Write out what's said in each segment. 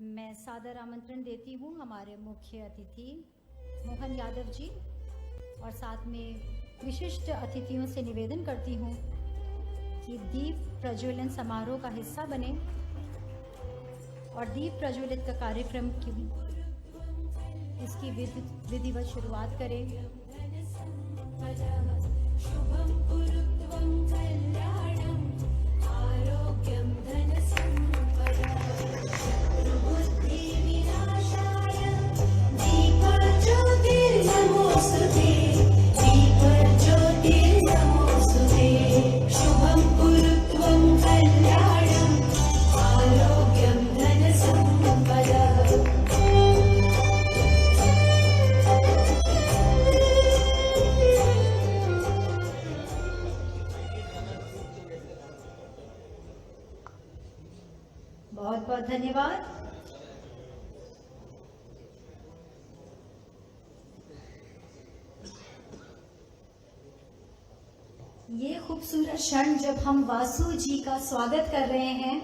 मैं सादर आमंत्रण देती हूँ हमारे मुख्य अतिथि मोहन यादव जी और साथ में विशिष्ट अतिथियों से निवेदन करती हूँ कि दीप प्रज्वलन समारोह का हिस्सा बने और दीप प्रज्वलित का कार्यक्रम की इसकी विधिवत शुरुआत करें। शुभं कुरुत्वं कल्याणं आरोग्यं धनसम्पदा शत्रुबुद्धि विनाशाय दीपज्योतिर्नमोस्तुते दीपज्योतिर्नमोस्तुते शुभं कुरुत्वं कल्याणं आरोग्यं धनसम्पदा। बहुत बहुत धन्यवाद। ये खूबसूरत क्षण जब हम वासु जी का स्वागत कर रहे हैं।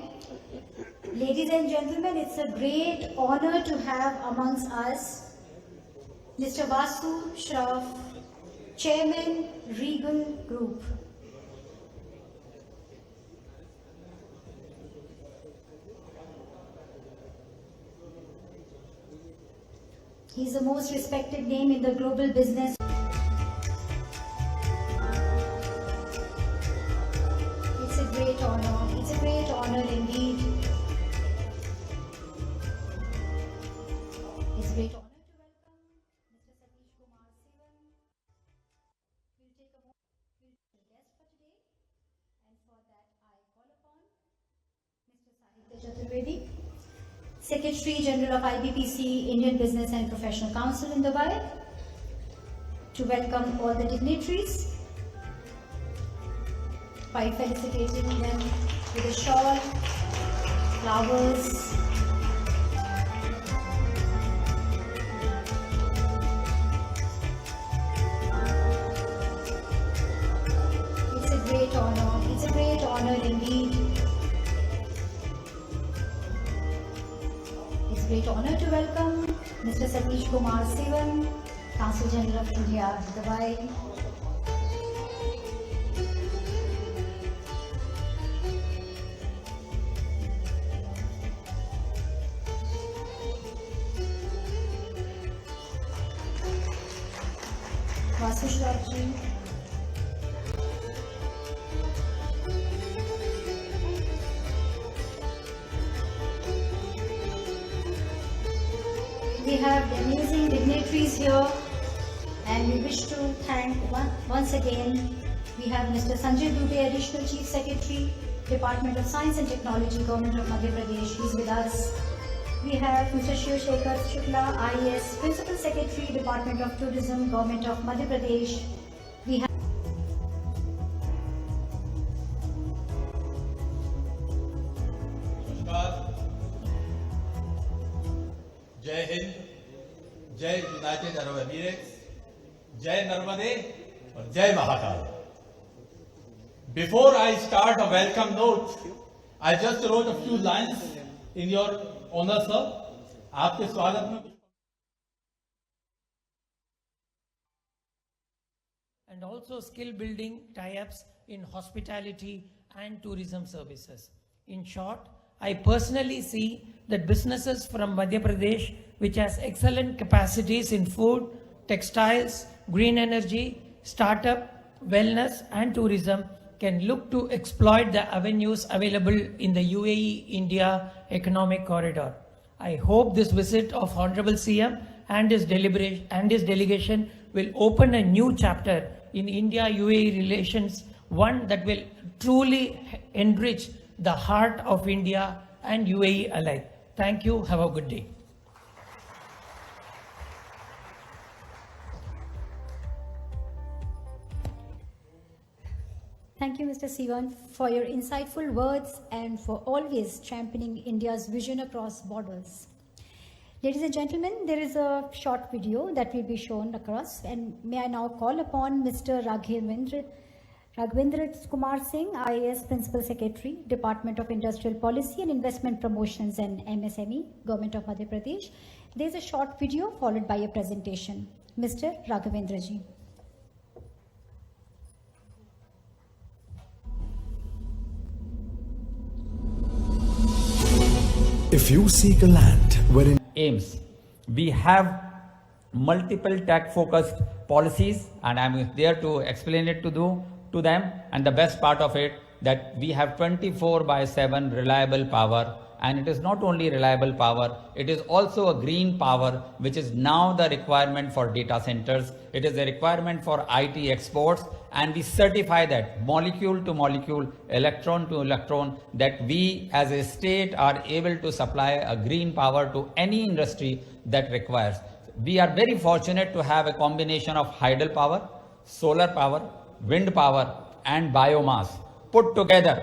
Ladies and gentlemen, it's a great honor to have amongst us Mr. Vasu Shroff, Chairman, Regal Group. He's the most respected name in the global business. It's a great honor. It's a great honor indeed. It's a great honor to welcome Mr. Satish Kumar Sivan. We'll take a moment. We'll be the guest for today. And for that, I call upon Mr. Sahitya Chaturvedi, Secretary General of IBPC, Indian Business and Professional Council in Dubai, to welcome all the dignitaries by felicitating them with a shawl, flowers, it's a great honor. It's a great honor indeed. It's a great honor to welcome Mr. Satish Kumar Sivan, Consul General of India, Dubai. Vasu Shroff ji. We have the amazing dignitaries here, and we wish to thank once again. We have Mr. Sanjay Dubey, Additional Chief Secretary, Department of Science and Technology, Government of Madhya Pradesh. He's with us. We have Mr. Shiv Shekhar Shukla, IAS, Principal Secretary, Department of Tourism, Government of Madhya Pradesh. We have जय हिंद, जय United Arab Emirates, जय नर्मदे और जय Mahakal. Before I start a welcome note, I just wrote a few lines in your honor, sir. आपके स्वागत में and also skill building tie-ups in hospitality and tourism services. In short, I personally see that businesses from Madhya Pradesh, which has excellent capacities in food, textiles, green energy, startup, wellness and tourism, can look to exploit the avenues available in the UAE-India economic corridor. I hope this visit of Honorable CM and his delegation will open a new chapter in India-UAE relations, one that will truly enrich the heart of India and UAE alike. Thank you. Have a good day. Thank you, Mr. Sivan, for your insightful words and for always championing India's vision across borders. Ladies and gentlemen, there is a short video that will be shown across, and may I now call upon Mr. Raghavendra Raghavendra Kumar Singh, IAS Principal Secretary, Department of Industrial Policy and Investment Promotions and MSME, Government of Madhya Pradesh. There is a short video followed by a presentation. Mr. Raghavendra ji. If you seek a land wherein aims. We have multiple tech focused policies and I'm there to explain it to them, and the best part of it that we have 24/7 reliable power, and it is not only reliable power, it is also a green power which is now the requirement for data centers, it is a requirement for IT exports, and we certify that molecule to molecule, electron to electron, that we as a state are able to supply a green power to any industry that requires. We are very fortunate to have a combination of hydel power, solar power, wind power and biomass put together.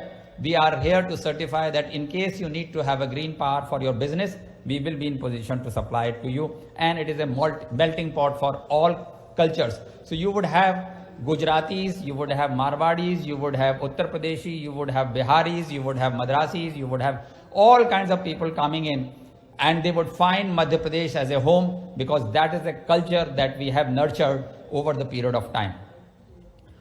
We are here to certify that in case you need to have a green power for your business, we will be in position to supply it to you, and it is a melting pot for all cultures. So you would have Gujaratis, you would have Marwadis, you would have Uttar Pradeshi, you would have Biharis, you would have Madrasis, you would have all kinds of people coming in, and they would find Madhya Pradesh as a home because that is a culture that we have nurtured over the period of time.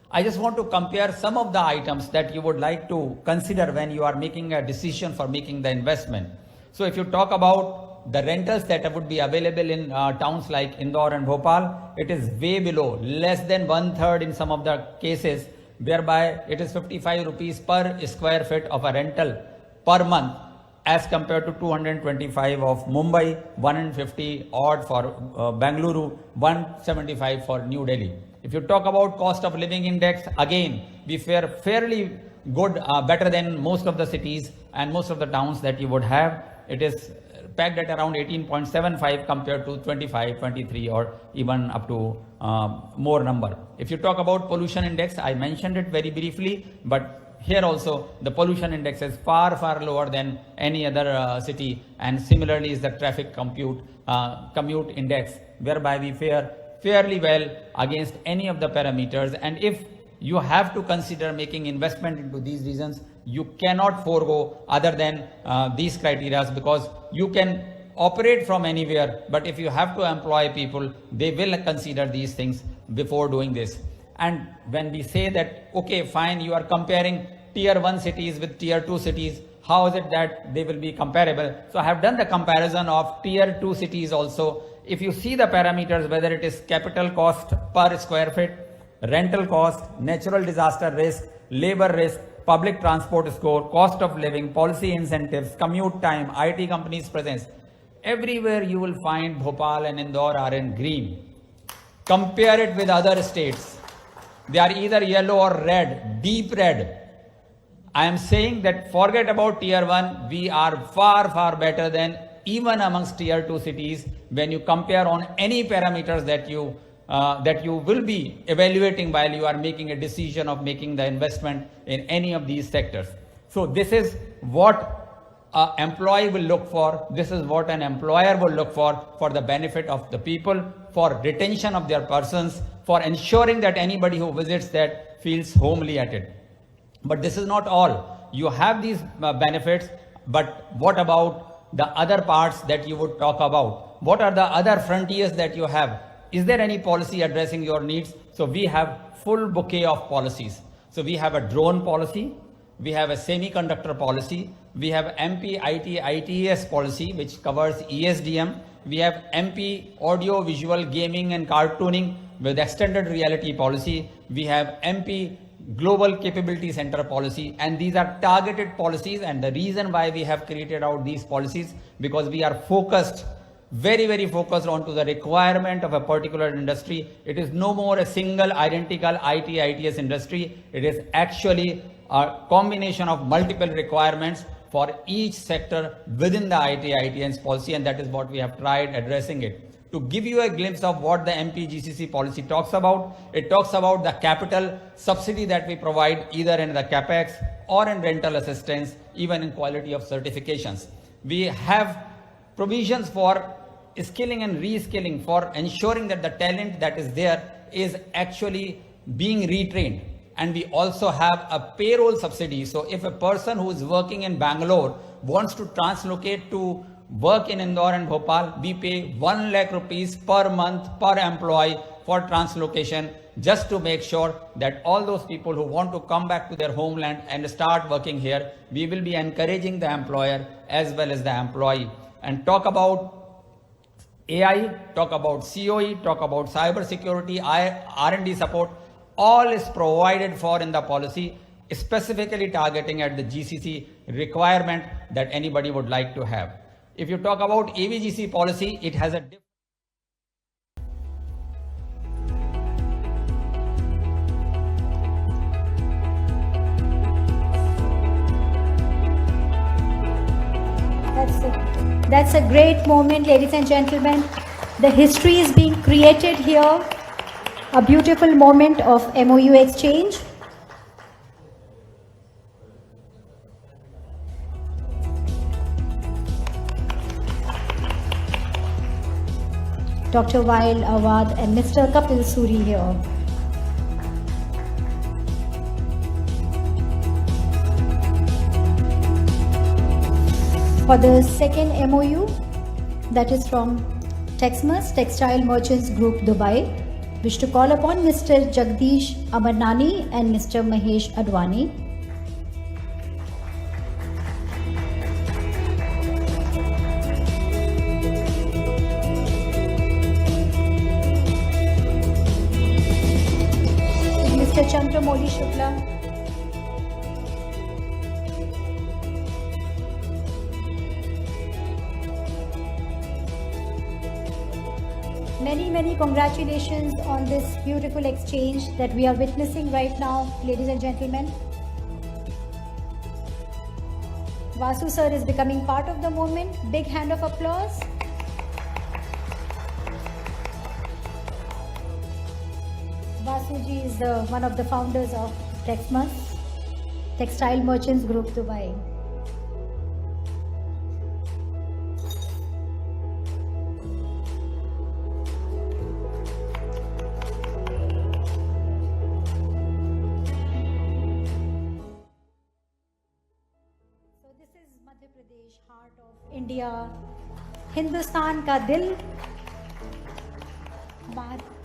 I just want to compare some of the items that you would like to consider when you are making a decision for making the investment. So if you talk about the rentals that would be available in towns like Indore and Bhopal, it is way below, less than 1/3 in some of the cases, whereby it is 55 rupees per square feet of a rental per month as compared to 225 of Mumbai, 150 odd for Bengaluru, 175 for New Delhi. If you talk about cost of living index, again, we fare fairly good, better than most of the cities and most of the towns that you would have. It is pegged at around 18.75 compared to 25, 23 or even up to more number. If you talk about pollution index, I mentioned it very briefly, but here also the pollution index is far lower than any other city, and similarly is the traffic commute index, whereby we fare fairly well against any of the parameters. And if you have to consider making investment into these regions, you cannot forego other than these criteria, because you can operate from anywhere, but if you have to employ people, they will consider these things before doing this. And when we say that, okay, fine, you are comparing tier 1 cities with tier 2 cities, how is it that they will be comparable? So I have done the comparison of tier 2 cities also. If you see the parameters, whether it is capital cost per square feet, rental cost, natural disaster risk, labor risk, public transport score, cost of living, policy incentives, commute time, IT companies presence, everywhere you will find Bhopal and Indore are in green. Compare it with other states. They are either yellow or red, deep red. I am saying that forget about tier 1, we are far better than even amongst tier 2 cities when you compare on any parameters that you will be evaluating while you are making a decision of making the investment in any of these sectors. So this is what an employee will look for. This is what an employer will look for the benefit of the people, for retention of their persons, for ensuring that anybody who visits that feels homely at it. But this is not all. You have these benefits, but what about the other parts that you would talk about? What are the other frontiers that you have? Is there any policy addressing your needs? So we have full bouquet of policies. So we have a drone policy, we have a semiconductor policy, we have MP IT ITES policy which covers ESDM, we have MP audio visual gaming and cartooning with extended reality policy, we have MP Global Capability Center policy, and these are targeted policies. And the reason why we have created out these policies, because we are focused, very focused onto the requirement of a particular industry. It is no more a single identical IT ITS industry. It is actually a combination of multiple requirements for each sector within the IT ITS policy, and that is what we have tried addressing it. To give you a glimpse of what the MPGCC policy talks about, it talks about the capital subsidy that we provide either in the capex or in rental assistance, even in quality of certifications. We have provisions for skilling and reskilling, for ensuring that the talent that is there is actually being retrained. and we also have a payroll subsidy. So if a person who is working in Bangalore wants to translocate to work in Indore and Bhopal, we pay 1 lakh rupees per month per employee for translocation, just to make sure that all those people who want to come back to their homeland and start working here, we will be encouraging the employer as well as the employee. And talk about AI, talk about COE, talk about cyber security, R&D support, all is provided for in the policy, specifically targeting at the GCC requirement that anybody would like to have. If you talk about AVGC policy, it has a different. That's a great moment, ladies and gentlemen. The history is being created here. A beautiful moment of MOU exchange. Dr. Wael Awad and Mr. Kapil Suri here. For the second MOU, that is from Texmas, Textile Merchants Group, Dubai, wish to call upon Mr. Jagdish Amarnani and Mr. Mahesh Advani. Mr. Chandramoli Shukla. Many congratulations on this beautiful exchange that we are witnessing right now, ladies and gentlemen. Vasu sir is becoming part of the moment. Big hand of applause. Vasu ji is one of the founders of Texmas, Textile Merchants Group, Dubai. Madhya Pradesh, heart of India, Hindustan का दिल,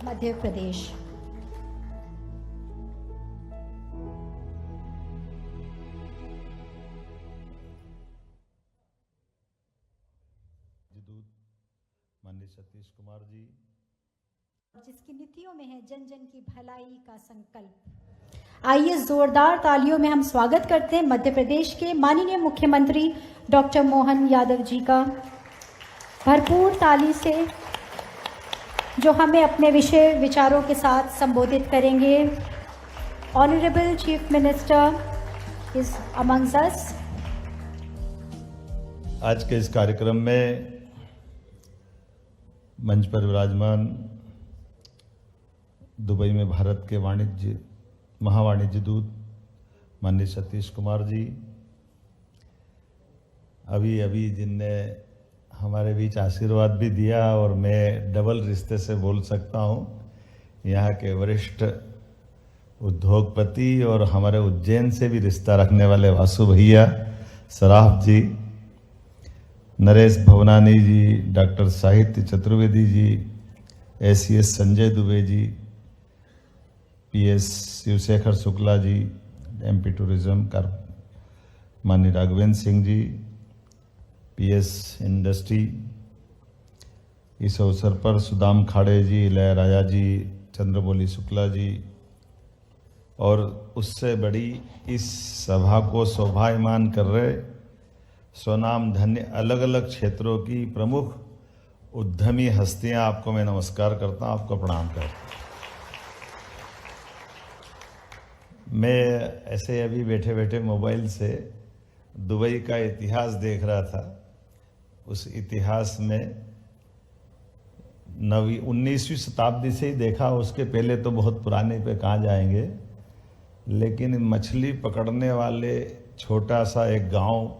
मध्य प्रदेश. माननीय सतीश कुमार जी, जिसकी नीतियों में है जन जन की भलाई का संकल्प. आइए जोरदार तालियों में हम स्वागत करते हैं मध्य प्रदेश के माननीय मुख्यमंत्री डॉक्टर मोहन यादव जी का. भरपूर ताली से जो हमें अपने विषय विचारों के साथ संबोधित करेंगे. Honourable chief minister is amongst us. आज के इस कार्यक्रम में मंच पर विराजमान दुबई में भारत के महावाणिज्य दूत माननीय सतीश कुमार जी, अभी जिनने हमारे बीच आशीर्वाद भी दिया, और मैं डबल रिश्ते से बोल सकता हूँ, यहाँ के वरिष्ठ उद्योगपति और हमारे उज्जैन से भी रिश्ता रखने वाले वासु भैया, सराफ जी, नरेश भवनानी जी, डॉक्टर साहित्य Chaturvedi ji, ACS Sanjay Dubey ji, PS Shivshekhar Shukla ji, MP tourism का माननीय राघवेंद्र सिंह जी, PS इंडस्ट्री, इस अवसर पर सुदाम खाड़े जी, इलैयाराजा जी, चंद्रमौली शुक्ला जी, और उससे बड़ी इस सभा को शोभायमान कर रहे स्वनाम धन्य अलग अलग क्षेत्रों की प्रमुख उद्यमी हस्तियां, आपको मैं नमस्कार करता हूं, आपको प्रणाम करता हूं. मैं ऐसे अभी बैठे बैठे मोबाइल से दुबई का इतिहास देख रहा था. उस इतिहास में 19वीं शताब्दी से ही देखा, उसके पहले तो बहुत पुराने पे कहाँ जाएंगे, लेकिन मछली पकड़ने वाले छोटा सा एक गांव,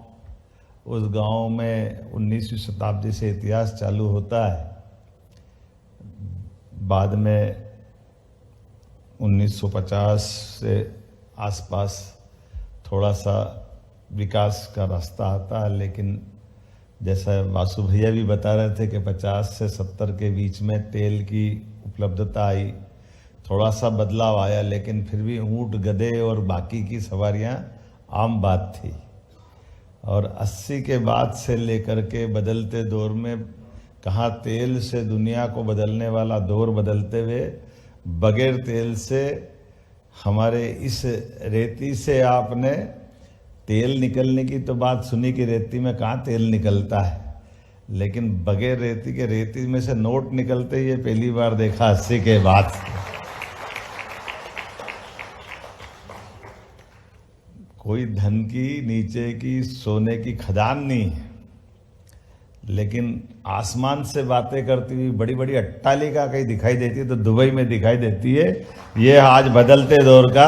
उस गांव में 19वीं शताब्दी से इतिहास चालू होता है. बाद में 1950 से आसपास थोड़ा सा विकास का रास्ता आता है, लेकिन जैसा वासु भैया भी बता रहे थे कि 50 से 70 के बीच में तेल की उपलब्धता आई, थोड़ा सा बदलाव आया, लेकिन फिर भी ऊंट गधे और बाकी की सवारियां आम बात थी। और 80 के बाद से लेकर के बदलते दौर में कहाँ तेल से दुनिया को बदलने वाला दौर बदलते हुए बगैर तेल से हमारे इस रेती से आपने तेल निकलने की तो बात सुनी कि रेती में कहाँ तेल निकलता है, लेकिन बगैर रेती के रेती में से नोट निकलते ये पहली बार देखा 80 के बाद से। कोई धन की नीचे की सोने की खदान नहीं है, लेकिन आसमान से बातें करती हुई बड़ी बड़ी अट्टालिका कहीं दिखाई देती है तो दुबई में दिखाई देती है। ये आज बदलते दौर का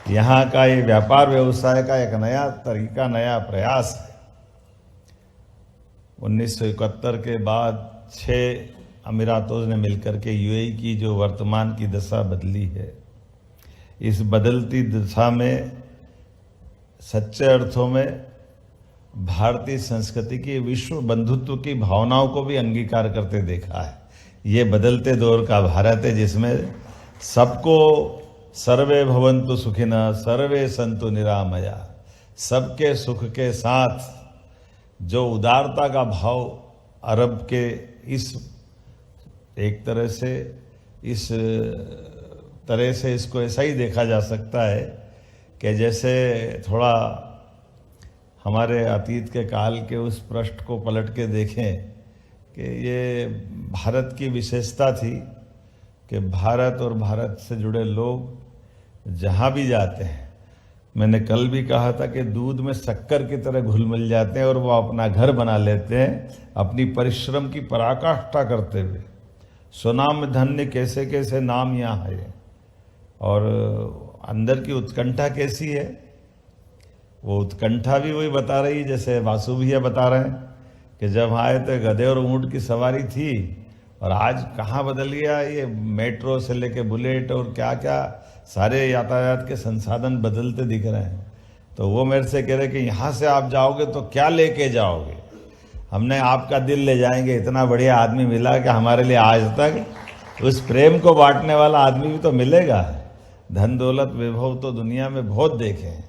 यहाँ का ये व्यापार व्यवसाय का एक नया तरीका, नया प्रयास है। 1971 के बाद 6 अमीरातों ने मिलकर के यूएई की जो वर्तमान की दशा बदली है, इस बदलती दशा में सच्चे अर्थों में भारतीय संस्कृति की विश्व बंधुत्व की भावनाओं को भी अंगीकार करते देखा है। ये बदलते दौर का भारत है जिसमें सबको सर्वे भवन्तु सुखिनः सर्वे सन्तु निरामया, सबके सुख के साथ जो उदारता का भाव अरब के इस एक तरह से इस तरह से इसको ऐसा ही देखा जा सकता है कि जैसे थोड़ा हमारे अतीत के काल के उस पृष्ठ को पलट के देखें कि ये भारत की विशेषता थी कि भारत और भारत से जुड़े लोग जहाँ भी जाते हैं, मैंने कल भी कहा था कि दूध में शक्कर की तरह घुल मिल जाते हैं और वो अपना घर बना लेते हैं अपनी परिश्रम की पराकाष्ठा करते हुए। सुनाम धन्य कैसे कैसे नाम यहाँ है, और अंदर की उत्कंठा कैसी है, वो उत्कंठा भी वही बता रही है जैसे वासु भैया बता रहे हैं कि जब आए तो गधे और ऊंट की सवारी थी और आज कहाँ बदल गया, ये मेट्रो से लेके बुलेट और क्या क्या सारे यातायात के संसाधन बदलते दिख रहे हैं। तो वो मेरे से कह रहे कि यहाँ से आप जाओगे तो क्या लेके जाओगे, हमने आपका दिल ले जाएंगे। इतना बढ़िया आदमी मिला कि हमारे लिए आज तक उस प्रेम को बांटने वाला आदमी भी तो मिलेगा। धन दौलत वैभव तो दुनिया में बहुत देखे हैं,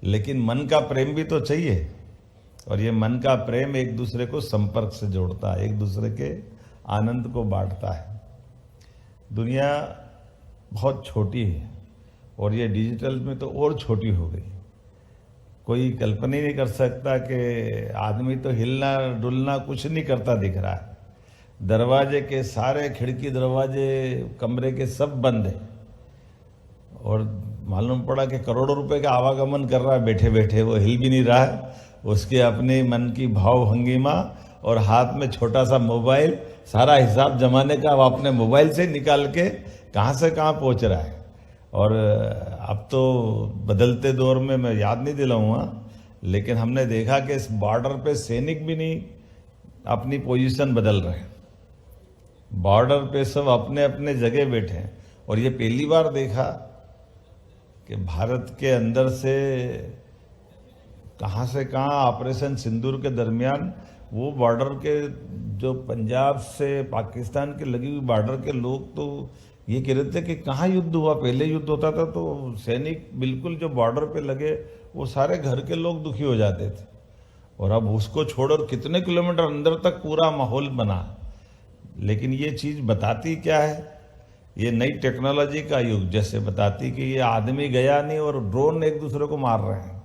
लेकिन मन का प्रेम भी तो चाहिए, और ये मन का प्रेम एक दूसरे को संपर्क से जोड़ता है, एक दूसरे के आनंद को बांटता है। दुनिया बहुत छोटी है और ये डिजिटल में तो और छोटी हो गई। कोई कल्पना ही नहीं कर सकता कि आदमी तो हिलना डुलना कुछ नहीं करता दिख रहा है। दरवाजे के सारे खिड़की दरवाजे कमरे के सब बंद है और मालूम पड़ा कि करोड़ों रुपए का आवागमन कर रहा है बैठे बैठे, वो हिल भी नहीं रहा है। उसके अपने मन की भाव भंगिमा और हाथ में छोटा सा मोबाइल, सारा हिसाब जमाने का वो अपने मोबाइल से निकाल के कहाँ से कहाँ पहुँच रहा है। और अब तो बदलते दौर में मैं याद नहीं दिलाऊंगा, लेकिन हमने देखा कि इस बॉर्डर पे सैनिक भी नहीं अपनी पोजीशन बदल रहे हैं, बॉर्डर पे सब अपने अपने जगह बैठे हैं। और ये पहली बार देखा कि भारत के अंदर से कहाँ ऑपरेशन सिंदूर के दरमियान वो बॉर्डर के जो पंजाब से पाकिस्तान के लगी हुई बॉर्डर के लोग तो ये कह रहे थे कि कहाँ युद्ध हुआ। पहले युद्ध होता था तो सैनिक बिल्कुल जो बॉर्डर पे लगे वो सारे घर के लोग दुखी हो जाते थे, और अब उसको छोड़कर कितने किलोमीटर अंदर तक पूरा माहौल बना। लेकिन ये चीज़ बताती क्या है, ये नई टेक्नोलॉजी का युग जैसे बताती कि ये आदमी गया नहीं और ड्रोन एक दूसरे को मार रहे हैं,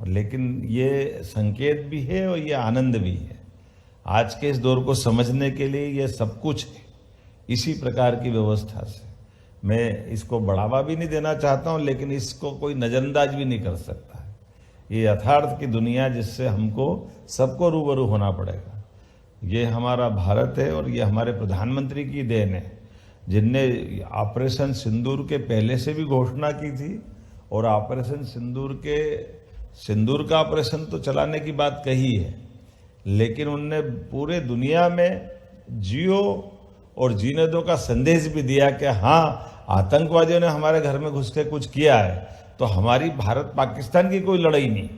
लेकिन ये संकेत भी है और ये आनंद भी है। आज के इस दौर को समझने के लिए ये सब कुछ है। इसी प्रकार की व्यवस्था से मैं इसको बढ़ावा भी नहीं देना चाहता हूँ, लेकिन इसको कोई नज़रअंदाज भी नहीं कर सकता है। ये यथार्थ की दुनिया जिससे हमको सबको रूबरू होना पड़ेगा। ये हमारा भारत है और ये हमारे प्रधानमंत्री की देन है, जिनने ऑपरेशन सिंदूर के पहले से भी घोषणा की थी, और ऑपरेशन सिंदूर का ऑपरेशन तो चलाने की बात कही है, लेकिन उनने पूरे दुनिया में जियो और जीने दो का संदेश भी दिया कि हाँ, आतंकवादियों ने हमारे घर में घुस के कुछ किया है तो हमारी भारत पाकिस्तान की कोई लड़ाई नहीं,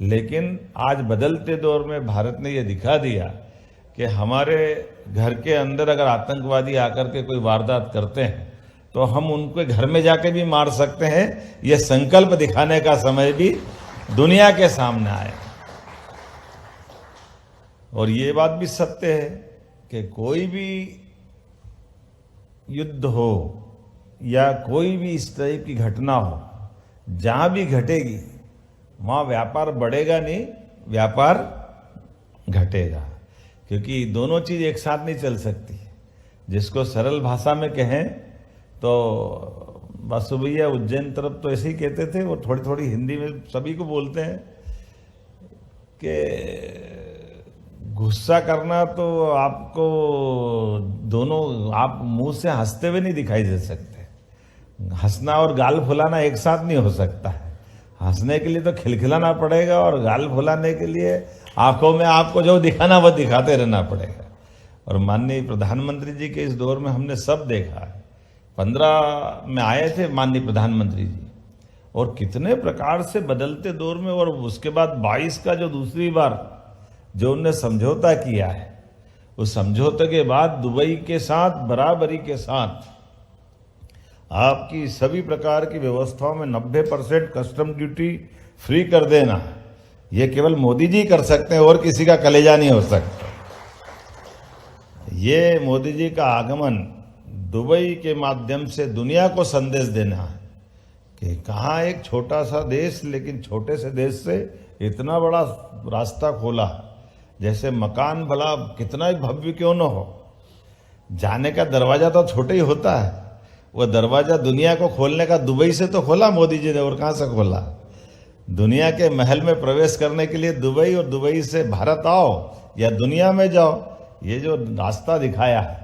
लेकिन आज बदलते दौर में भारत ने ये दिखा दिया कि हमारे घर के अंदर अगर आतंकवादी आकर के कोई वारदात करते हैं तो हम उनके घर में जाके भी मार सकते हैं। यह संकल्प दिखाने का समय भी दुनिया के सामने आया। और ये बात भी सत्य है कि कोई भी युद्ध हो या कोई भी इस तरह की घटना हो, जहां भी घटेगी वहां व्यापार बढ़ेगा नहीं, व्यापार घटेगा, क्योंकि दोनों चीज एक साथ नहीं चल सकती। जिसको सरल भाषा में कहें तो वासु भैया उज्जैन तरफ तो ऐसे ही कहते थे, वो थोड़ी थोड़ी हिंदी में सभी को बोलते हैं कि गुस्सा करना तो आपको दोनों, आप मुंह से हंसते हुए नहीं दिखाई दे सकते। हंसना और गाल फुलाना एक साथ नहीं हो सकता है। हंसने के लिए तो खिलखिलाना पड़ेगा और गाल फुलाने के लिए आंखों में आपको जो दिखाना वो दिखाते रहना पड़ेगा। और माननीय प्रधानमंत्री जी के इस दौर में हमने सब देखा है। 15 में आए थे माननीय प्रधानमंत्री जी, और कितने प्रकार से बदलते दौर में, और उसके बाद 22 का जो दूसरी बार जो उनने समझौता किया है, उस समझौते के बाद दुबई के साथ बराबरी के साथ आपकी सभी प्रकार की व्यवस्थाओं में 90% कस्टम ड्यूटी फ्री कर देना, ये केवल मोदी जी कर सकते हैं और किसी का कलेजा नहीं हो सकता। ये मोदी जी का आगमन दुबई के माध्यम से दुनिया को संदेश देना है कि कहाँ एक छोटा सा देश, लेकिन छोटे से देश से इतना बड़ा रास्ता खोला। जैसे मकान भला कितना ही भव्य क्यों न हो, जाने का दरवाजा तो छोटा ही होता है, वो दरवाजा दुनिया को खोलने का दुबई से तो खोला मोदी जी ने, और कहाँ से खोला। दुनिया के महल में प्रवेश करने के लिए दुबई, और दुबई से भारत आओ या दुनिया में जाओ, ये जो रास्ता दिखाया है,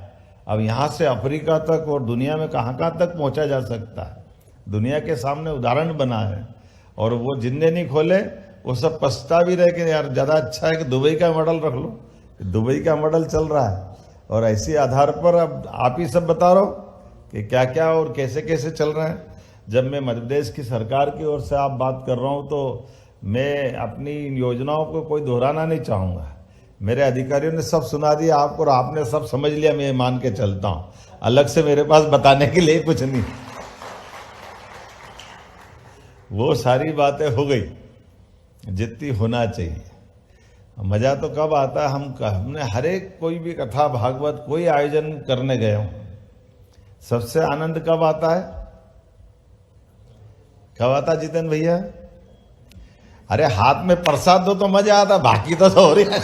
अब यहाँ से अफ्रीका तक और दुनिया में कहाँ कहाँ तक पहुँचा जा सकता है, दुनिया के सामने उदाहरण बना है। और वो जिनने नहीं खोले वो सब पछता भी रहे कि यार ज़्यादा अच्छा है कि दुबई का मॉडल रख लो, दुबई का मॉडल चल रहा है। और इसी आधार पर अब आप ही सब बता रहे हो कि क्या क्या और कैसे कैसे चल रहे हैं। जब मैं मध्य प्रदेश की सरकार की ओर से आप बात कर रहा हूँ तो मैं अपनी योजनाओं को कोई दोहराना नहीं चाहूँगा। मेरे अधिकारियों ने सब सुना दिया आपको और आपने सब समझ लिया, मैं मान के चलता हूँ। अलग से मेरे पास बताने के लिए कुछ नहीं, वो सारी बातें हो गई जितनी होना चाहिए। मजा तो कब आता है, हमने हर एक कोई भी कथा भागवत कोई आयोजन करने गए हूं, सबसे आनंद कब आता है, कब आता जितेंद्र भैया? अरे हाथ में प्रसाद दो तो मजा आता, बाकी तो हो रही है।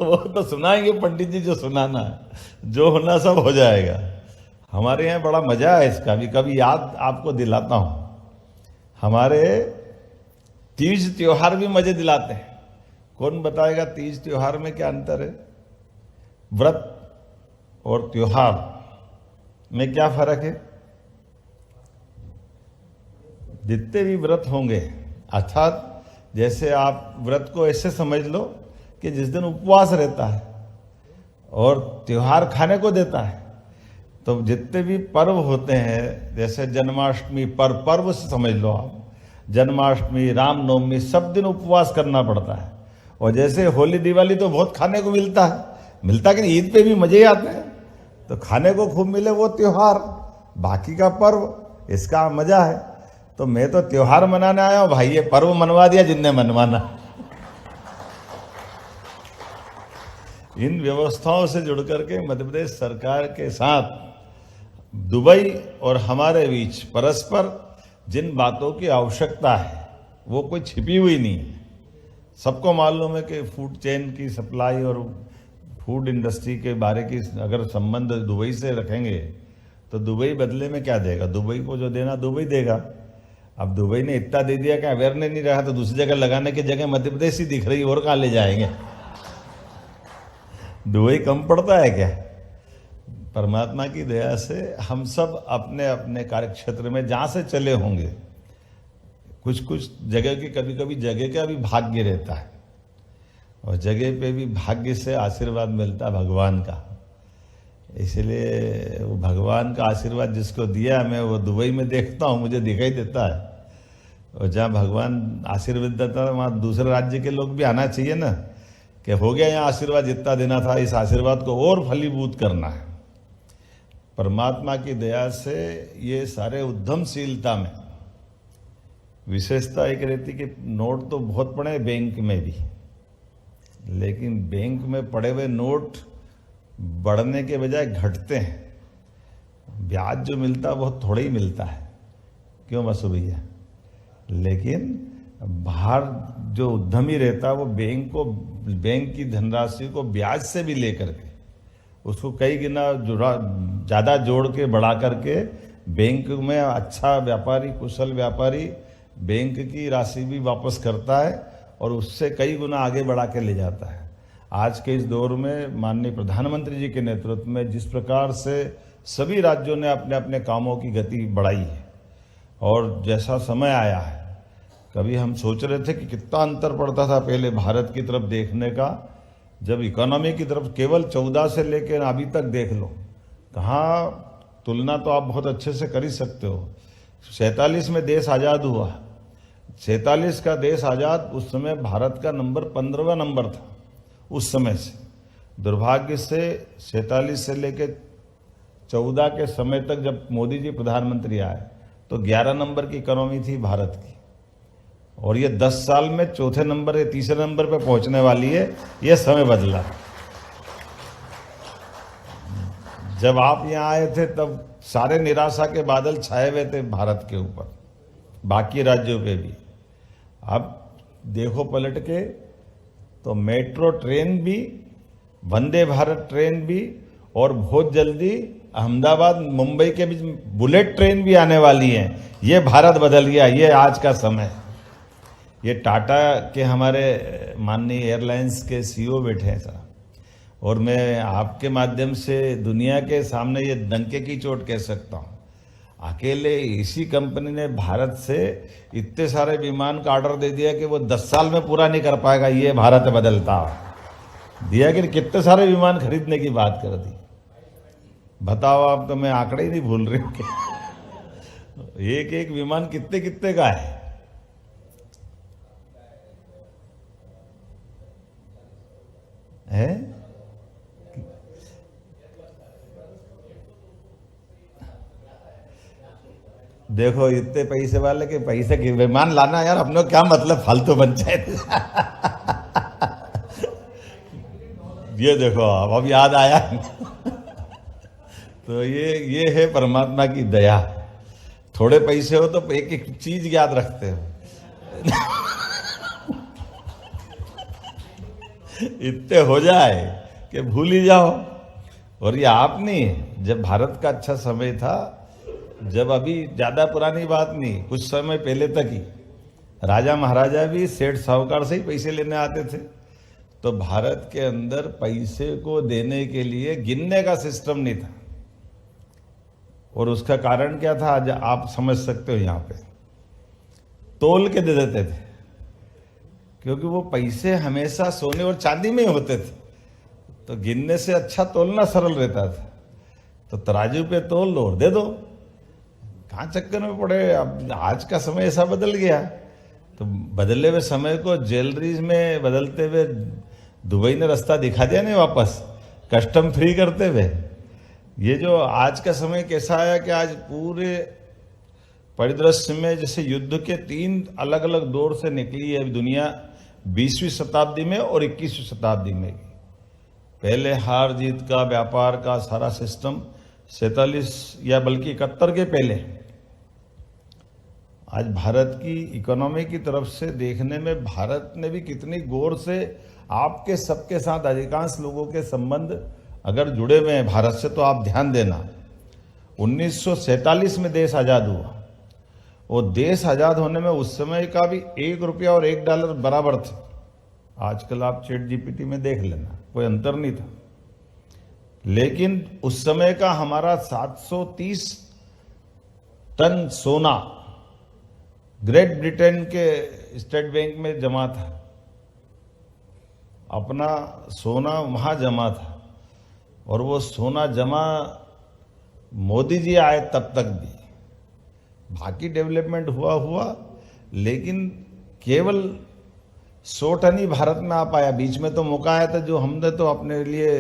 वो तो सुनाएंगे पंडित जी जो सुनाना है, जो होना सब हो जाएगा। हमारे यहाँ बड़ा मजा है इसका भी, कभी याद आपको दिलाता हूं। हमारे तीज त्योहार भी मजे दिलाते हैं। कौन बताएगा तीज त्योहार में क्या अंतर है? व्रत और त्योहार में क्या फर्क है? जितने भी व्रत होंगे, अर्थात जैसे आप व्रत को ऐसे समझ लो कि जिस दिन उपवास रहता है, और त्योहार खाने को देता है। तो जितने भी पर्व होते हैं, जैसे जन्माष्टमी पर्व से समझ लो आप, जन्माष्टमी, रामनवमी, सब दिन उपवास करना पड़ता है। और जैसे होली दिवाली तो बहुत खाने को मिलता है कि ईद पे भी मजे ही आते हैं, तो खाने को खूब मिले वो त्योहार, बाकी का पर्व इसका मजा है। तो मैं तो त्योहार मनाने आया हूं भाई, ये पर्व मनवा दिया जिनने मनवाना। इन व्यवस्थाओं से जुड़ करके मध्य प्रदेश सरकार के साथ दुबई और हमारे बीच परस्पर जिन बातों की आवश्यकता है वो कोई छिपी हुई नहीं है। सबको मालूम है कि फूड चेन की सप्लाई और फूड इंडस्ट्री के बारे की अगर संबंध दुबई से रखेंगे तो दुबई बदले में क्या देगा? दुबई को जो देना दुबई देगा। अब दुबई ने इतना दे दिया कि अवेयरनेस नहीं रहा, तो दूसरी जगह लगाने की जगह मध्य प्रदेश ही दिख रही, और कहाँ ले जाएंगे? दुबई कम पड़ता है क्या? परमात्मा की दया से हम सब अपने अपने कार्य क्षेत्र में जहां से चले होंगे, कुछ कुछ जगह की कभी कभी जगह का भी भाग्य रहता है, और जगह पे भी भाग्य से आशीर्वाद मिलता है भगवान का। इसलिए वो भगवान का आशीर्वाद जिसको दिया, मैं वो दुबई में देखता हूँ, मुझे दिखाई देता है। और जहाँ भगवान आशीर्वाद देता है वहाँ दूसरे राज्य के लोग भी आना चाहिए ना, कि हो गया यहाँ आशीर्वाद जितना देना था, इस आशीर्वाद को और फलीभूत करना है। परमात्मा की दया से ये सारे उद्यमशीलता में विशेषता एक रहती कि नोट तो बहुत पड़े बैंक में भी, लेकिन बैंक में पड़े हुए नोट बढ़ने के बजाय घटते हैं। ब्याज जो मिलता है बहुत थोड़ा ही मिलता है, क्यों बसु भैया? लेकिन बाहर जो उद्यमी रहता है वो बैंक की धनराशि को ब्याज से भी लेकर के उसको कई गुना ज़्यादा जोड़ के बढ़ा करके बैंक में अच्छा व्यापारी, कुशल व्यापारी बैंक की राशि भी वापस करता है और उससे कई गुना आगे बढ़ा के ले जाता है। आज के इस दौर में माननीय प्रधानमंत्री जी के नेतृत्व में जिस प्रकार से सभी राज्यों ने अपने अपने कामों की गति बढ़ाई है और जैसा समय आया है, कभी हम सोच रहे थे कि कितना अंतर पड़ता था पहले भारत की तरफ देखने का, जब इकोनॉमी की तरफ केवल 14 से लेकर अभी तक देख लो, कहाँ तुलना तो आप बहुत अच्छे से कर ही सकते हो। 47 में देश आज़ाद हुआ, 47 का देश आज़ाद, उस समय भारत का नंबर 15वां नंबर था उस समय से। दुर्भाग्य से 47 से लेकर 14 के समय तक जब मोदी जी प्रधानमंत्री आए तो 11 नंबर की इकोनॉमी थी भारत की, और ये 10 साल में चौथे नंबर या तीसरे नंबर पे पहुंचने वाली है। ये समय बदला। जब आप यहाँ आए थे तब सारे निराशा के बादल छाए हुए थे भारत के ऊपर, बाकी राज्यों पे भी। अब देखो पलट के तो मेट्रो ट्रेन भी, वंदे भारत ट्रेन भी, और बहुत जल्दी अहमदाबाद मुंबई के बीच बुलेट ट्रेन भी आने वाली है। ये भारत बदल गया, ये आज का समय। ये टाटा के हमारे माननीय एयरलाइंस के सीईओ बैठे हैं साहब, और मैं आपके माध्यम से दुनिया के सामने ये डंके की चोट कह सकता हूँ, अकेले इसी कंपनी ने भारत से इतने सारे विमान का ऑर्डर दे दिया कि वो 10 साल में पूरा नहीं कर पाएगा। ये भारत बदलता दिया कि कितने सारे विमान खरीदने की बात कर दी। बताओ आप, तो मैं आंकड़े ही नहीं भूल रही हूँ। एक एक विमान कितने कितने का है? देखो इतने पैसे वाले के पैसे के विमान लाना यार, अपने क्या मतलब, फालतू पंचायत। ये देखो आप, अब याद आया। तो ये है परमात्मा की दया। थोड़े पैसे हो तो एक एक चीज याद रखते हो। इतने हो जाए कि भूल ही जाओ। और ये आप नहीं, जब भारत का अच्छा समय था, जब अभी ज्यादा पुरानी बात नहीं, कुछ समय पहले तक ही राजा महाराजा भी सेठ साहूकार से ही पैसे लेने आते थे। तो भारत के अंदर पैसे को देने के लिए गिनने का सिस्टम नहीं था, और उसका कारण क्या था आज आप समझ सकते हो। यहाँ पे तोल के दे देते थे, क्योंकि वो पैसे हमेशा सोने और चांदी में ही होते थे, तो गिनने से अच्छा तोलना सरल रहता था। तो तराजू पे तोल लो और दे दो, कहाँ चक्कर में पड़े। अब आज का समय ऐसा बदल गया, तो बदले हुए समय को ज्वेलरीज में बदलते हुए दुबई ने रास्ता दिखा दिया नहीं, वापस कस्टम फ्री करते हुए। ये जो आज का समय कैसा आया कि आज पूरे परिदृश्य में जैसे युद्ध के 3 अलग अलग दौर से निकली है दुनिया, 20वीं शताब्दी में और 21वीं शताब्दी में। पहले हार जीत का, व्यापार का सारा सिस्टम 47 या बल्कि 71 के पहले। आज भारत की इकोनॉमी की तरफ से देखने में भारत ने भी कितनी गौर से आपके सबके साथ अधिकांश लोगों के संबंध अगर जुड़े हुए हैं भारत से, तो आप ध्यान देना। 1947 में देश आजाद हुआ, वो देश आजाद होने में उस समय का भी $1 और $1 बराबर थे। आजकल आप चैट जीपीटी में देख लेना, कोई अंतर नहीं था। लेकिन उस समय का हमारा 730 टन सोना ग्रेट ब्रिटेन के स्टेट बैंक में जमा था। अपना सोना वहां जमा था, और वो सोना जमा मोदी जी आए तब तक भी, बाकी डेवलपमेंट हुआ, लेकिन केवल 100 टन ही भारत में आ पाया। बीच में तो मौका आया था जो हमने तो अपने लिए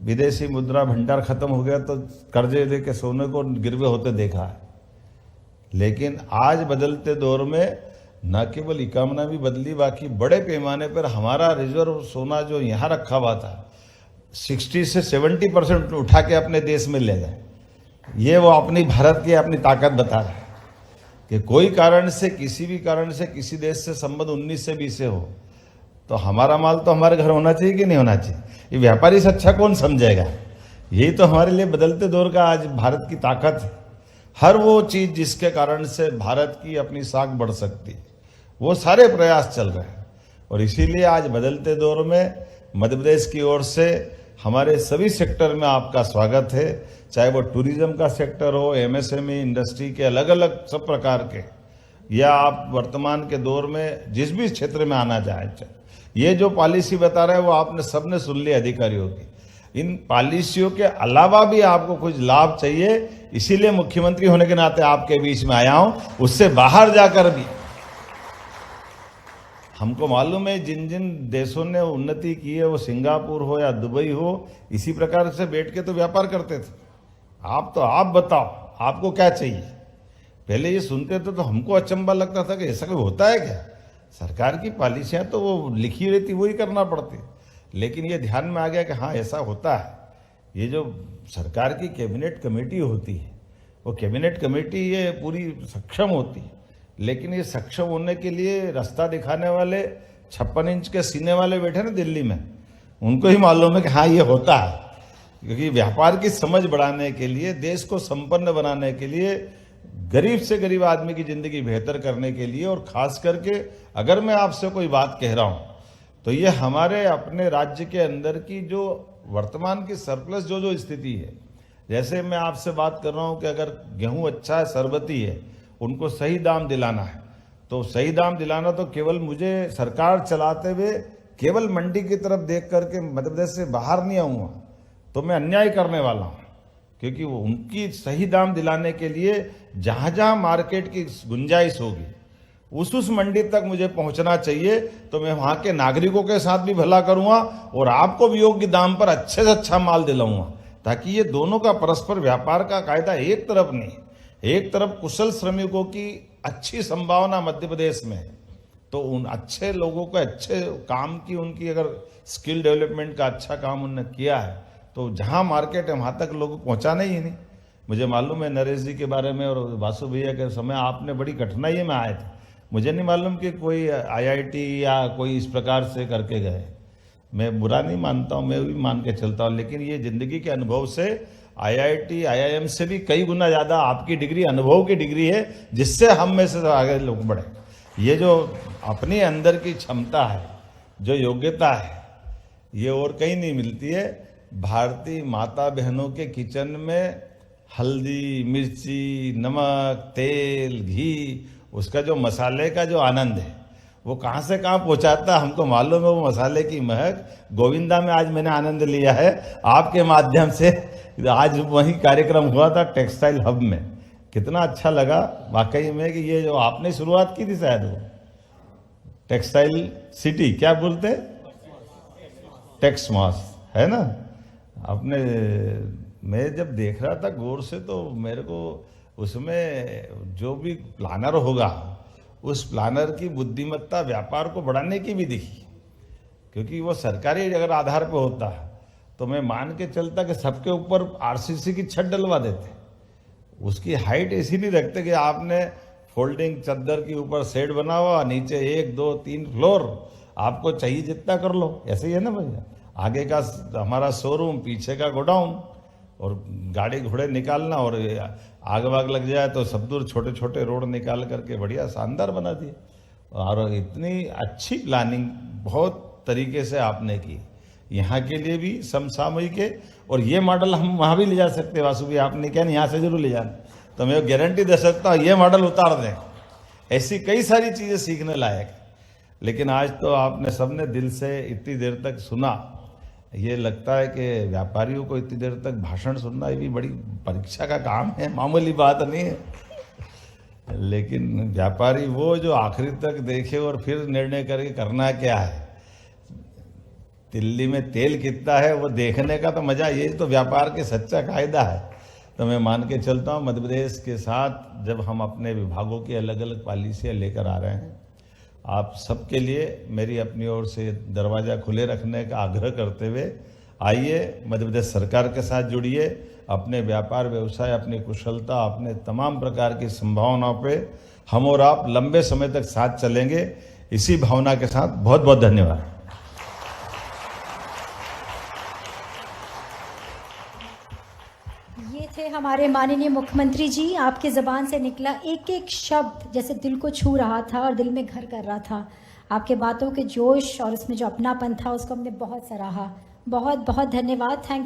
विदेशी मुद्रा भंडार खत्म हो गया तो कर्जे दे के सोने को गिरवे होते देखा है। लेकिन आज बदलते दौर में न केवल इकोनॉमी बदली, बाकी बड़े पैमाने पर हमारा रिजर्व सोना जो यहाँ रखा हुआ था 60 से 70% उठा के अपने देश में ले गए। ये वो अपनी भारत की अपनी ताकत बता रहा है कि कोई कारण से, किसी भी कारण से किसी देश से संबंध 19 से 20 से हो तो हमारा माल तो हमारे घर होना चाहिए कि नहीं होना चाहिए। ये व्यापारी से अच्छा कौन समझेगा। यही तो हमारे लिए बदलते दौर का आज भारत की ताकत है। हर वो चीज जिसके कारण से भारत की अपनी साख बढ़ सकती है, वो सारे प्रयास चल रहे हैं। और इसीलिए आज बदलते दौर में मध्य प्रदेश की ओर से हमारे सभी सेक्टर में आपका स्वागत है, चाहे वो टूरिज्म का सेक्टर हो, एमएसएमई इंडस्ट्री के अलग अलग सब प्रकार के, या आप वर्तमान के दौर में जिस भी क्षेत्र में आना चाहे। ये जो पॉलिसी बता रहे हैं वो आपने सबने सुन लिया अधिकारियों की। इन पॉलिसियों के अलावा भी आपको कुछ लाभ चाहिए, इसीलिए मुख्यमंत्री होने के नाते आपके बीच में आया हूं। उससे बाहर जाकर भी हमको मालूम है जिन जिन देशों ने उन्नति की है, वो सिंगापुर हो या दुबई हो, इसी प्रकार से बैठ के तो व्यापार करते थे। आप बताओ आपको क्या चाहिए। पहले ये सुनते थे तो हमको अचंभा लगता था कि ऐसा कोई होता है क्या। सरकार की पॉलिसियां तो वो लिखी रहती, वही करना पड़ती। लेकिन ये ध्यान में आ गया कि हाँ ऐसा होता है। ये जो सरकार की कैबिनेट कमेटी होती है, वो कैबिनेट कमेटी ये पूरी सक्षम होती है, लेकिन ये सक्षम होने के लिए रास्ता दिखाने वाले 56 इंच के सीने वाले बैठे ना दिल्ली में, उनको ही मालूम है कि हाँ ये होता है। क्योंकि व्यापार की समझ बढ़ाने के लिए, देश को संपन्न बनाने के लिए, गरीब से गरीब आदमी की जिंदगी बेहतर करने के लिए, और खास करके अगर मैं आपसे कोई बात कह रहा हूं तो ये हमारे अपने राज्य के अंदर की जो वर्तमान की सरप्लस जो स्थिति है, जैसे मैं आपसे बात कर रहा हूं कि अगर गेहूं अच्छा है, सरबती है, उनको सही दाम दिलाना है, तो सही दाम दिलाना तो केवल मुझे सरकार चलाते हुए केवल मंडी की तरफ देख करके मध्य प्रदेश से बाहर नहीं आऊंगा तो मैं अन्याय करने वाला हूं। क्योंकि वो उनकी सही दाम दिलाने के लिए जहां जहां मार्केट की गुंजाइश होगी उस मंडी तक मुझे पहुंचना चाहिए, तो मैं वहां के नागरिकों के साथ भी भला करूंगा और आपको भी योग्य दाम पर अच्छे से अच्छा माल दिलाऊंगा, ताकि ये दोनों का परस्पर व्यापार का कायदा एक तरफ नहीं, एक तरफ कुशल श्रमिकों की अच्छी संभावना मध्य प्रदेश में है, तो उन अच्छे लोगों को अच्छे काम की, उनकी अगर स्किल डेवलपमेंट का अच्छा काम उन्होंने किया है तो जहां मार्केट है वहां तक लोग पहुंचाना ही नहीं। मुझे मालूम है नरेश जी के बारे में और वासु भैया के समय आपने बड़ी कठिनाई में आए थे। मुझे नहीं मालूम कि कोई आईआईटी या कोई इस प्रकार से करके गए। मैं बुरा नहीं मानता हूँ, मैं भी मान के चलता हूँ, लेकिन ये जिंदगी के अनुभव से आईआईटी आईआईएम से भी कई गुना ज़्यादा आपकी डिग्री अनुभव की डिग्री है, जिससे हम में से आगे लोग बढ़े। ये जो अपनी अंदर की क्षमता है, जो योग्यता है, ये और कहीं नहीं मिलती है। भारतीय माता बहनों के किचन में हल्दी, मिर्ची, नमक, तेल, घी, उसका जो मसाले का जो आनंद है वो कहाँ से कहाँ पहुँचाता हमको मालूम है। वो मसाले की महक गोविंदा में आज मैंने आनंद लिया है आपके माध्यम से। आज वही कार्यक्रम हुआ था टेक्सटाइल हब में, कितना अच्छा लगा वाकई में कि ये जो आपने शुरुआत की थी शायद वो टेक्सटाइल सिटी, क्या बोलते हैं, टेक्समास है ना आपने। मैं जब देख रहा था गौर से तो मेरे को उसमें जो भी प्लानर होगा उस प्लानर की बुद्धिमत्ता व्यापार को बढ़ाने की भी दिखी, क्योंकि वो सरकारी अगर आधार पे होता तो मैं मान के चलता कि सबके ऊपर आरसीसी की छत डलवा देते। उसकी हाइट ऐसी नहीं रखते कि आपने फोल्डिंग चद्दर के ऊपर शेड बना हुआ, नीचे 1, 2, 3 फ्लोर, आपको चाहिए जितना कर लो, ऐसे ही है ना भैया। आगे का हमारा शोरूम, पीछे का गोडाउन, और गाड़ी घोड़े निकालना, और आग वाग लग जाए तो सब दूर छोटे छोटे रोड निकाल करके बढ़िया शानदार बना दिए। और इतनी अच्छी प्लानिंग बहुत तरीके से आपने की, यहाँ के लिए भी समसामयिक है, और ये मॉडल हम वहाँ भी ले जा सकते हैं। वासु भी आपने क्या नहीं, यहाँ से जरूर ले जाना, तो मैं गारंटी दे सकता हूँ ये मॉडल उतार दें। ऐसी कई सारी चीज़ें सीखने लायक। लेकिन आज तो आपने सबने दिल से इतनी देर तक सुना, ये लगता है कि व्यापारियों को इतनी देर तक भाषण सुनना ये भी बड़ी परीक्षा का काम है, मामूली बात नहीं है। लेकिन व्यापारी वो जो आखिरी तक देखे और फिर निर्णय करके करना क्या है, दिल्ली में तेल कितना है वो देखने का तो मजा, ये तो व्यापार के सच्चा कायदा है। तो मैं मान के चलता हूँ मध्य प्रदेश के साथ जब हम अपने विभागों की अलग अलग पॉलिसियाँ लेकर आ रहे हैं, आप सबके लिए मेरी अपनी ओर से दरवाज़ा खुले रखने का आग्रह करते हुए आइए मध्य प्रदेश सरकार के साथ जुड़िए, अपने व्यापार व्यवसाय, अपनी कुशलता, अपने तमाम प्रकार की संभावनाओं पे हम और आप लंबे समय तक साथ चलेंगे। इसी भावना के साथ बहुत बहुत धन्यवाद। ये थे हमारे माननीय मुख्यमंत्री जी। आपके ज़बान से निकला एक एक शब्द जैसे दिल को छू रहा था और दिल में घर कर रहा था। आपके बातों के जोश और उसमें जो अपनापन था उसको हमने बहुत सराहा। बहुत बहुत धन्यवाद। Thank you.